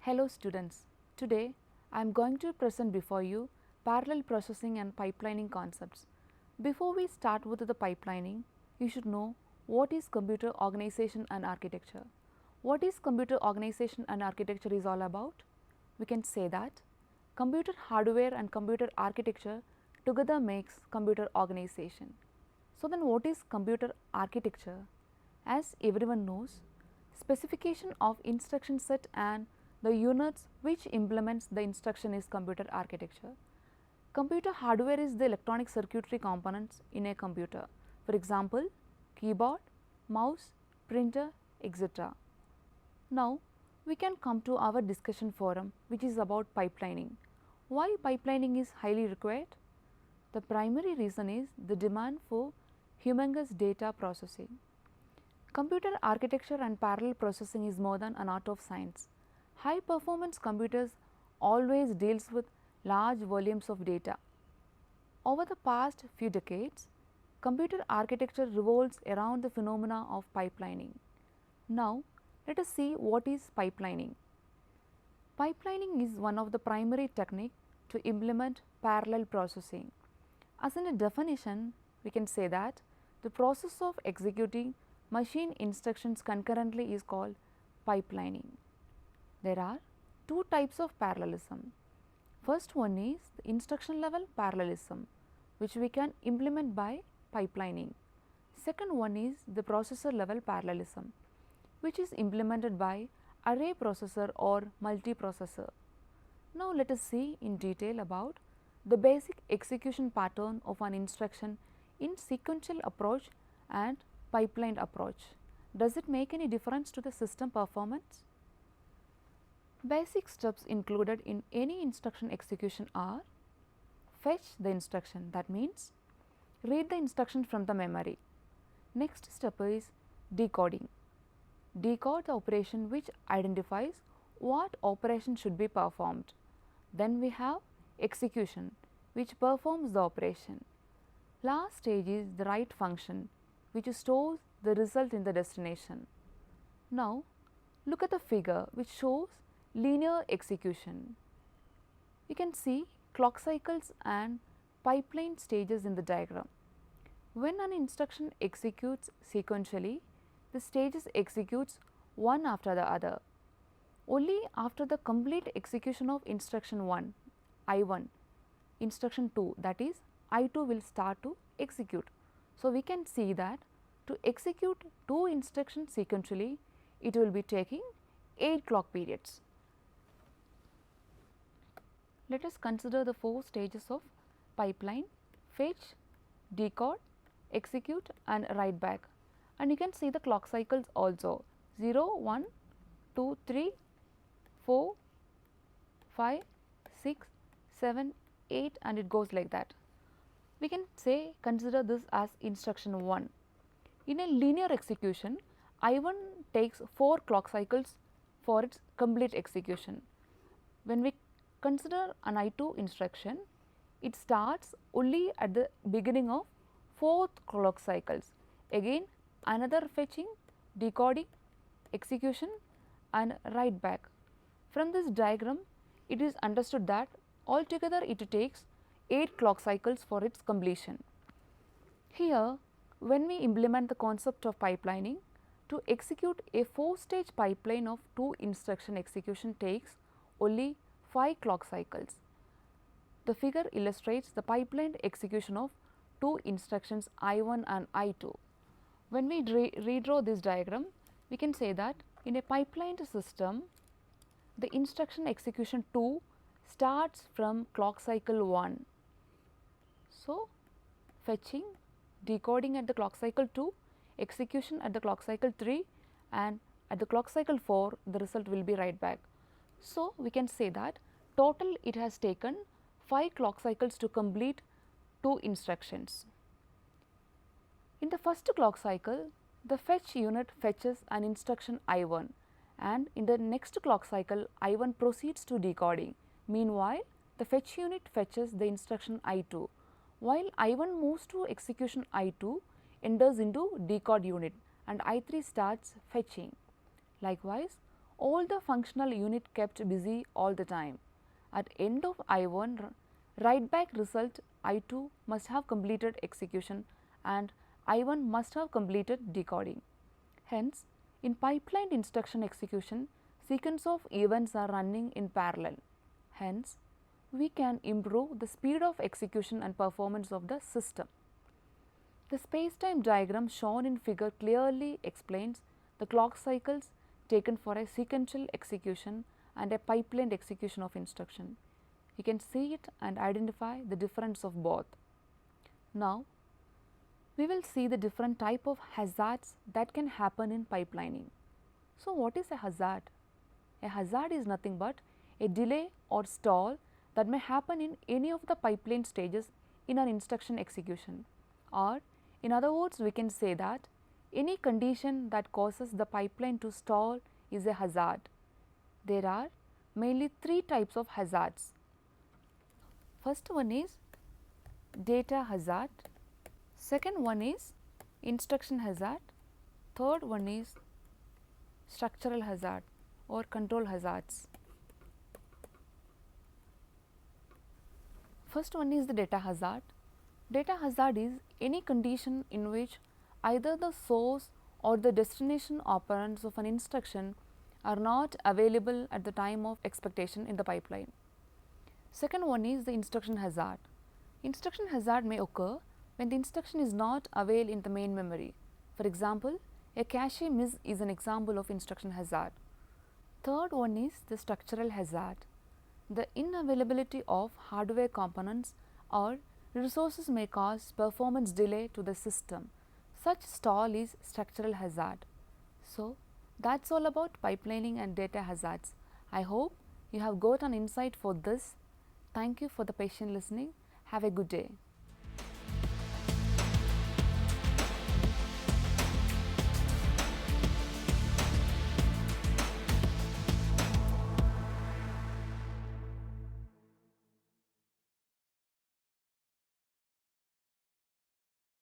Hello students, today I am going to present before you parallel processing and pipelining concepts. Before we start with the pipelining, you should know what is computer organization and architecture. What is computer organization and architecture is all about? We can say that computer hardware and computer architecture together makes computer organization. So then what is computer architecture? As everyone knows, specification of instruction set and the units which implements the instruction is computer architecture. Computer hardware is the electronic circuitry components in a computer. For example, keyboard, mouse, printer, etc. Now, we can come to our discussion forum which is about pipelining. Why pipelining is highly required? The primary reason is the demand for humongous data processing. Computer architecture and parallel processing is more than an art of science. High performance computers always deals with large volumes of data. Over the past few decades, computer architecture revolves around the phenomena of pipelining. Now, let us see what is pipelining. Pipelining is one of the primary techniques to implement parallel processing. As in a definition, we can say that the process of executing machine instructions concurrently is called pipelining. There are two types of parallelism. First one is the instruction level parallelism, which we can implement by pipelining. Second one is the processor level parallelism, which is implemented by array processor or multiprocessor. Now let us see in detail about the basic execution pattern of an instruction in sequential approach and pipelined approach. Does it make any difference to the system performance? Basic steps included in any instruction execution are: fetch the instruction, that means read the instruction from the memory. Next step is decoding. Decode the operation which identifies what operation should be performed. Then we have execution, which performs the operation. Last stage is the write function, which stores the result in the destination. Now look at the figure which shows linear execution. You can see clock cycles and pipeline stages in the diagram. When an instruction executes sequentially, the stages executes one after the other. Only after the complete execution of instruction 1, I1, instruction 2, that is I2 will start to execute. So, we can see that to execute two instructions sequentially, it will be taking 8 clock periods. Let us consider the 4 stages of pipeline: fetch, decode, execute and write back. And you can see the clock cycles also: 0, 1, 2, 3, 4, 5, 6, 7, 8 and it goes like that. We can say consider this as instruction 1. In a linear execution, I1 takes 4 clock cycles for its complete execution. When we consider an I2 instruction, it starts only at the beginning of 4th clock cycles. Again another fetching, decoding, execution and write back. From this diagram, it is understood that altogether it takes 8 clock cycles for its completion. Here, when we implement the concept of pipelining, to execute a 4-stage pipeline of 2 instruction execution takes only 5 clock cycles. The figure illustrates the pipelined execution of 2 instructions I1 and I2. When we redraw this diagram, we can say that in a pipelined system, the instruction execution 2 starts from clock cycle 1. So, fetching, decoding at the clock cycle 2, execution at the clock cycle 3 and at the clock cycle 4 the result will be write back. So, we can say that total it has taken 5 clock cycles to complete 2 instructions. In the first clock cycle, the fetch unit fetches an instruction I1 and in the next clock cycle I1 proceeds to decoding. Meanwhile, the fetch unit fetches the instruction I2. While I1 moves to execution I2, enters into decode unit and I3 starts fetching. Likewise, all the functional unit kept busy all the time. At end of I1, write back result I2 must have completed execution and I1 must have completed decoding. Hence, in pipelined instruction execution, sequence of events are running in parallel. Hence, we can improve the speed of execution and performance of the system. The space-time diagram shown in figure clearly explains the clock cycles taken for a sequential execution and a pipelined execution of instruction. You can see it and identify the difference of both. Now, we will see the different type of hazards that can happen in pipelining. So, what is a hazard? A hazard is nothing but a delay or stall that may happen in any of the pipeline stages in an instruction execution, or in other words we can say that any condition that causes the pipeline to stall is a hazard. There are mainly three types of hazards. First one is data hazard, second one is instruction hazard, third one is structural hazard or control hazards. First one is the data hazard. Data hazard is any condition in which either the source or the destination operands of an instruction are not available at the time of expectation in the pipeline. Second one is the instruction hazard. Instruction hazard may occur when the instruction is not available in the main memory. For example, a cache miss is an example of instruction hazard. Third one is the structural hazard. The unavailability of hardware components or resources may cause performance delay to the system. Such stall is structural hazard. So, that's all about pipelining and data hazards. I hope you have got an insight for this. Thank you for the patient listening. Have a good day.